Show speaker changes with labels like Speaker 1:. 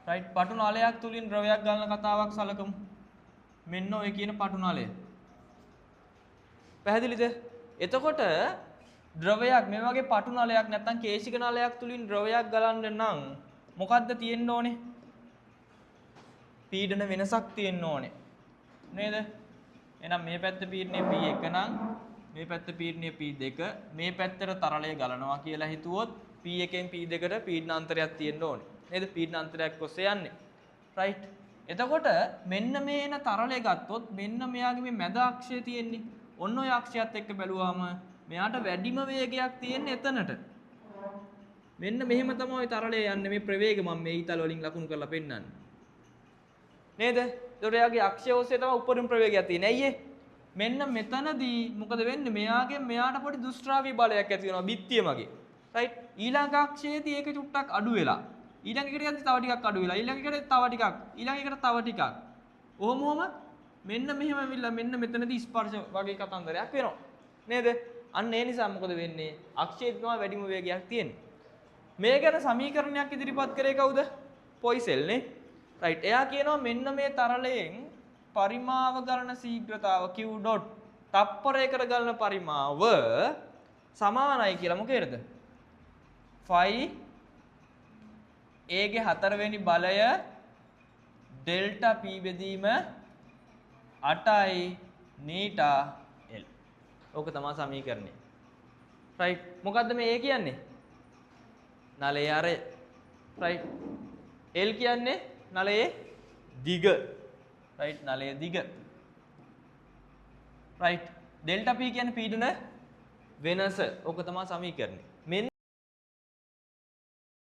Speaker 1: Right පටු නලයක් තුලින් ද්‍රවයක් ගලන කතාවක් සලකමු. මෙන්න ඔය කියන පටු නලය. පැහැදිලිද? එතකොට ද්‍රවයක් මේ වගේ පටු නලයක් නැත්නම් කේශික නලයක් තුලින් ද්‍රවයක් ගලන්න නම් මොකද්ද තියෙන්න ඕනේ? පීඩන වෙනසක් තියෙන්න ඕනේ. නේද? එහෙනම් මේ පැත්ත පීඩනය P1 නම් මේ පැත්ත පීඩනය P2 මේ පැත්තට තරලය ගලනවා කියලා හිතුවොත් P1න් P2ට පීඩන අන්තරයක් තියෙන්න ඕනේ. නේද? පීඩන අන්තරයක් ඔස්සේ යන්නේ. රයිට්. එතකොට මෙන්න මේ එන තරලය ගත්තොත් මෙන්න මෙයාගේ මේ මැද අක්ෂය තියෙන්නේ. ඔන්න ඔය අක්ෂයත් එක්ක බැලුවාම මෙයාට වැඩිම වේගයක් තියෙන්නේ එතනට. මෙන්න මෙහෙම තමයි ඔය තරලය යන්නේ මේ ප්‍රවේග මම මේ ඊතල වලින් ලකුණු කරලා පෙන්නන්නේ. නේද? ඒතකොට එයාගේ අක්ෂය ඔස්සේ තමයි උඩින් ප්‍රවේගයක් තියෙන්නේ. ඇයි මෙන්න මෙතනදී මොකද වෙන්නේ? මෙයාගෙන් මෙයාට පොඩි දුෂ්ට්‍රාවී බලයක් ඇති වෙනවා බිත්තිය මගේ. රයිට්? ඊළඟ අක්ෂයේදී ඒක චුට්ටක් අඩු වෙලා. ඊළඟ එකට යද්දි තව ටිකක් අඩු වෙලා. ඊළඟ එකට තව ටිකක්. ඊළඟ එකට තව ටිකක්. ඔහොම මෙන්න මෙහෙම ඇවිල්ලා මෙන්න මෙතනදී ස්පර්ශ වගේ කතන්දරයක් වෙනවා. නේද? අන්න ඒ නිසා මොකද වෙන්නේ? අක්ෂයේ තමයි වැඩිම වේගයක් තියෙන්නේ. මේ ගැන සමීකරණයක් ඉදිරිපත් කරේ කවුද? පොයිසෙල් නේ. රයිට්. එයා කියනවා මෙන්න මේ තරලයෙන් පරිමාව ගලන ශීඝ්‍රතාව q dot තප්පරයකට ගලන පරිමාව සමානයි කියලා මොකේද? phi a ගේ 4 වෙනි බලය delta p බෙදීම 8යි නීටා l. ඕක තමයි සමීකරණය. රයිට්. මොකද්ද මේ a කියන්නේ? නලයේ ආරය. රයිට්. l කියන්නේ නලයේ දිග. රයිට්. නලයේ දිග. රයිට්. ඩෙල්ටා p කියන්නේ පීඩන වෙනස. ඕක තමයි සමීකරණය.